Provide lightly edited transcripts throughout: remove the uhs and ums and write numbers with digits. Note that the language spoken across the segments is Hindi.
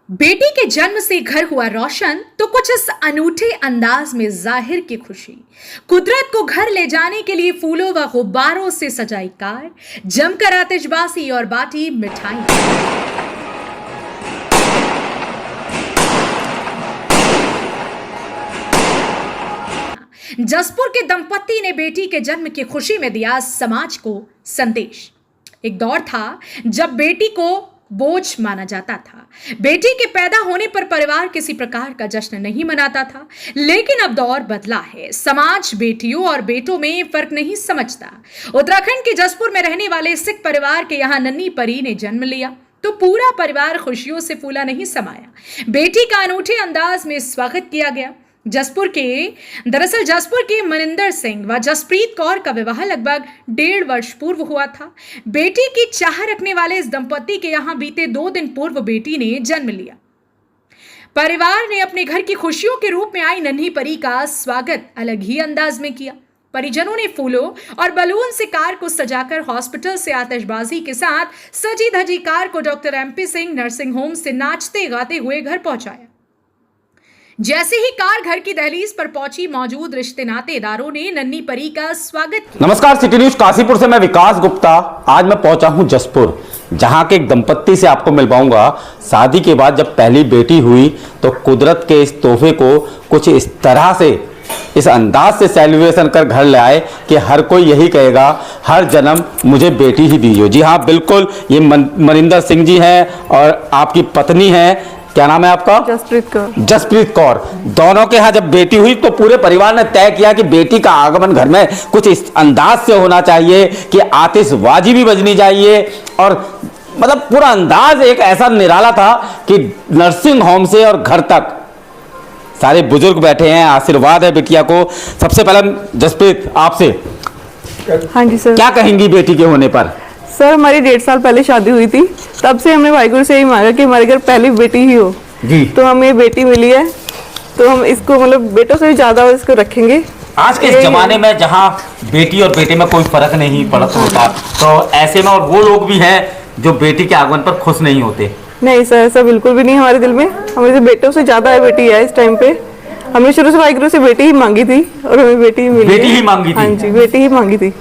बेटी के जन्म से घर हुआ रोशन तो कुछ इस अनूठे अंदाज में जाहिर की खुशी। कुदरत को घर ले जाने के लिए फूलों व गुब्बारों से सजाई कार, जमकर आतिशबाजी और बाटी मिठाई। जसपुर के दंपत्ति ने बेटी के जन्म की खुशी में दिया समाज को संदेश। एक दौर था जब बेटी को बोझ माना जाता था। बेटी के पैदा होने पर परिवार किसी प्रकार का जश्न नहीं मनाता था, लेकिन अब दौर बदला है। समाज बेटियों और बेटों में फर्क नहीं समझता। उत्तराखंड के जसपुर में रहने वाले सिख परिवार के यहाँ नन्ही परी ने जन्म लिया तो पूरा परिवार खुशियों से फूला नहीं समाया। बेटी का अनूठे अंदाज में स्वागत किया गया। जसपुर के मनिंदर सिंह व जसप्रीत कौर का विवाह लगभग 1.5 वर्ष पूर्व हुआ था। बेटी की चाह रखने वाले इस दंपत्ति के यहां बीते 2 दिन पूर्व बेटी ने जन्म लिया। परिवार ने अपने घर की खुशियों के रूप में आई नन्ही परी का स्वागत अलग ही अंदाज में किया। परिजनों ने फूलों और बलून से कार को सजाकर हॉस्पिटल से आतिशबाजी के साथ सजी धजी कार को doctor MP Singh nursing home से नाचते गाते हुए घर पहुंचाया। जैसे ही कार घर की दहलीज पर पहुंची, मौजूद रिश्ते नातेदारों ने नन्ही परी का स्वागत किया। नमस्कार, सिटी न्यूज काशीपुर से मैं विकास गुप्ता। आज मैं पहुंचा हूं जसपुर, जहां के एक दंपत्ति से आपको मिल पाऊंगा। शादी के बाद जब पहली बेटी हुई तो कुदरत के इस तोहफे को कुछ इस तरह से, इस अंदाज से सेलिब्रेशन कर घर ले आए कि हर कोई यही कहेगा, हर जन्म मुझे बेटी ही दीजिए। जी हाँ, बिल्कुल, ये मनिंदर सिंह जी हैं और आपकी पत्नी है। क्या नाम है आपका? जसप्रीत कौर। जसप्रीत कौर। दोनों के यहाँ जब बेटी हुई तो पूरे परिवार ने तय किया कि बेटी का आगमन घर में कुछ इस अंदाज से होना चाहिए कि आतिशबाजी भी बजनी चाहिए, और मतलब पूरा अंदाज एक ऐसा निराला था कि नर्सिंग होम से और घर तक सारे बुजुर्ग बैठे हैं। आशीर्वाद है बेटिया को। सबसे पहले जसप्रीत, आपसे हाँ जी सर। क्या कहेंगी बेटी के होने पर? सर, हमारी 1.5 साल पहले शादी हुई थी, तब से हमने वाहिगुरु से यही मांगा कि हमारे घर पहली बेटी ही हो जी। तो हमें बेटी मिली है, तो हम इसको मतलब बेटों से भी ज्यादा इसको रखेंगे। आज के इस जमाने में जहां बेटी और बेटे में कोई फर्क नहीं पड़ता होता, तो ऐसे में और वो लोग भी हैं जो बेटी के आगमन पर खुश नहीं होते। नहीं सर, ऐसा बिल्कुल भी नहीं हमारे दिल में। हमारे बेटों से ज्यादा है बेटी है इस टाइम पे। हमने शुरू से वाहिगुरु से बेटी ही मांगी थी और हमें बेटी ही मिली। बेटी ही मांगी थी? हाँ जी, बेटी ही मांगी थी।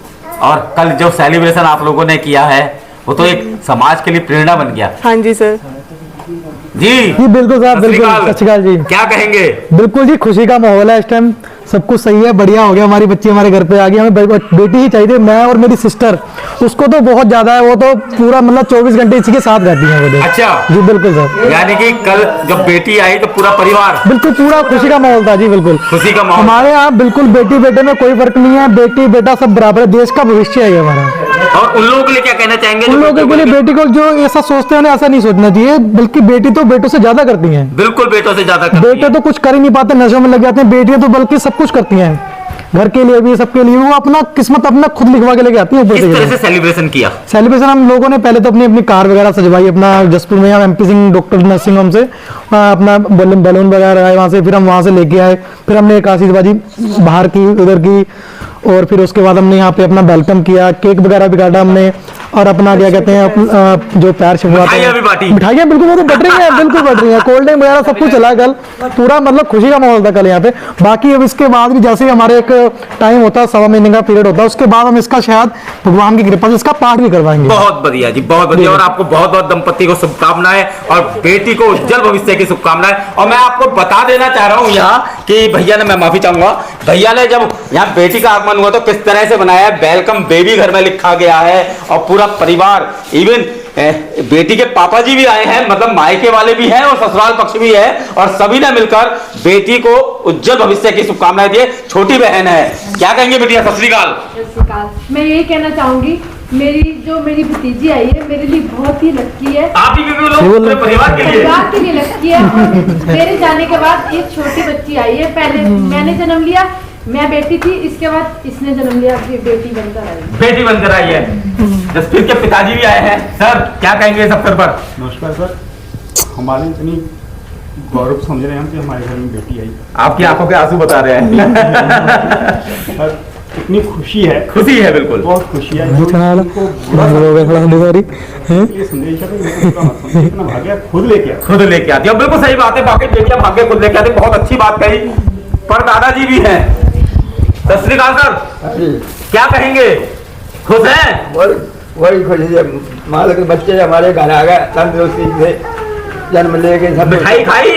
और कल जो सेलिब्रेशन आप लोगों ने किया है वो तो एक समाज के लिए प्रेरणा बन गया। हाँ जी सर। जी बिल्कुल साहब, बिल्कुल। सत श्री अकाल जी। क्या कहेंगे? बिल्कुल जी, खुशी का माहौल है इस टाइम। सब कुछ सही है, बढ़िया हो गया। हमारी बच्ची हमारे घर पे आ गई। हमें बेटी ही चाहिए। मैं और मेरी सिस्टर, उसको तो बहुत ज्यादा है, वो तो पूरा मतलब 24 घंटे इसी के साथ रहती है वो। अच्छा जी बिल्कुल सर। यानी कि कल जब बेटी आई तो पूरा परिवार, बिल्कुल पूरा खुशी का माहौल था। जी बिल्कुल खुशी का माहौल। हमारे यहाँ बिल्कुल बेटी बेटे में कोई फर्क नहीं है। बेटी बेटा सब बराबर है। देश का भविष्य है हमारा। और उन लोगों के लिए क्या कहना चाहेंगे? उन लोगों के लिए बेटी को जो ऐसा सोचते हैं ऐसा नहीं सोचना चाहिए, बल्कि बेटी तो बेटों से ज्यादा करती है। बिल्कुल, बेटों से ज्यादा। बेटे तो कुछ कर ही नहीं पाते, नशों में लग जाते हैं। बेटियां तो बल्कि सब कुछ करती हैं, घर के लिए भी, सबके लिए। वो अपना किस्मत अपना खुद लिखवा के लेके आती है। किस तरह से सेलिब्रेशन किया? सेलिब्रेशन हम लोगों ने पहले तो अपनी कार वगैरह सजवाई अपना जसपुर में, हम MP Singh doctor nursing home से अपना बैलून वगैरह लगाए वहां से। फिर हम वहां से लेके आए। फिर हमने एक आतिशबाजी बाहर की, उधर की, और फिर उसके बाद हमने यहाँ पे अपना वेलकम किया। केक वगैरह भी काटा हमने, और अपना क्या कहते हैं जो पैर छिपवाते हैं, मिठाइयाँ बिल्कुल वो तो बट रही है, बिल्कुल बट रही है। कोल्ड ड्रिंक वगैरह सब कुछ चला कल। पूरा मतलब खुशी का माहौल था कल यहाँ पे। बाकी अब इसके बाद भी जैसे हमारे एक टाइम होता है, 1.25 महीने का पीरियड होता है, उसके बाद हम इसका शायद भगवान की कृपा से इसका पाठ भी करवाएंगे। बहुत बढ़िया जी, बहुत बढ़िया। और आपको बहुत बहुत दंपत्ति को शुभकामनाएं और बेटी को उज्जवल भविष्य की शुभकामनाएं। और मैं आपको बता देना चाह रहा हूँ यहाँ कि भैया ने, मैं माफी चाहूंगा, भैया ने जब यहाँ बेटी का आगमन हुआ तो किस तरह से बनाया है। वेलकम बेबी घर में लिखा गया है, और पूरा परिवार, इवन बेटी के पापा जी भी आए हैं, मतलब मायके वाले भी हैं और ससुराल पक्ष भी है, और सभी ने मिलकर बेटी को उज्जवल भविष्य की शुभकामनाएं दी। छोटी बहन है, क्या कहेंगे बेटिया? सत श्री अकाल। मैं यही कहना चाहूंगी, मेरी भतीजी आई है, मेरे लिए बहुत ही लक्की है। आप ही पूरे परिवार के लिए लक्की है। मेरे जाने के बाद एक छोटी बच्ची आई है। पहले मैंने जन्म लिया, मैं बेटी थी, इसके बाद इसने जन्म लिया, बेटी बनकर आई। बेटी बनकर आई है। जसप्रीत के पिताजी भी आए हैं। सर, क्या कहेंगे इस अवसर पर? नमस्कार सर। हमारे इतनी गौरव समझ रहे हैं हम कि हमारे घर में बेटी आई। आपकी आंखों के आंसू बता रहे हैं। इतनी खुशी है, खुशी है बिल्कुल। बहुत खुशी है। नहीं चला वाला इनको हो गया थोड़ा सॉरी ये संदेश है कि इनको इतना भाग्य खुद लेके आया। खुद लेके आती है, बिल्कुल सही बात है। बाकी बेटियां भाग्य खुद लेके आती, बहुत अच्छी बात कही। पर दादाजी भी हैं। सत श्री अकाल सर, क्या कहेंगे? खुश हैं? वही खुशी है, माल के बच्चे हमारे घर आ गए तंदुरुस्ती से जन्म लेके सब। मिठाई खाई?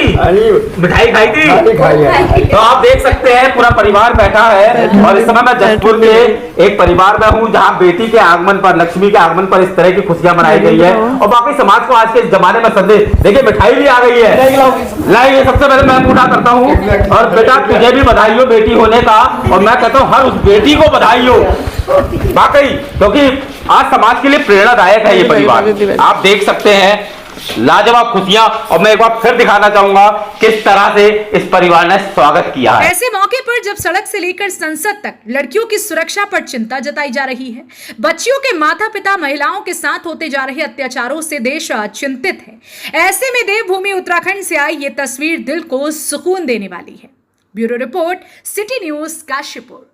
मिठाई खाई थी? खाई है। तो आप देख सकते हैं पूरा परिवार बैठा है और इस समय मैं जशपुर के एक परिवार में हूँ जहाँ बेटी के आगमन पर, लक्ष्मी के आगमन पर इस तरह की खुशियां मनाई गई है। और बाकी समाज को आज के जमाने में संदेश देखिए, मिठाई भी आ गई है। लाइए, सबसे पहले मैं पूरा करता हूँ। और बेटा तुझे भी बधाई हो बेटी होने का, और मैं कहता हूँ हर उस बेटी को बधाई हो वाकई, क्योंकि आज समाज के लिए प्रेरणादायक है ये परिवार। आप देख सकते हैं लाजवाब खुशियां। और मैं एक बार फिर दिखाना चाहूंगा किस तरह से इस परिवार ने स्वागत किया है। ऐसे मौके पर जब सड़क से लेकर संसद तक लड़कियों की सुरक्षा पर चिंता जताई जा रही है, बच्चियों के माता पिता महिलाओं के साथ होते जा रहे अत्याचारों से देश चिंतित है। ऐसे में देवभूमि उत्तराखंड से आई ये तस्वीर दिल को सुकून देने वाली है। Bureau report, city news, Kashipur.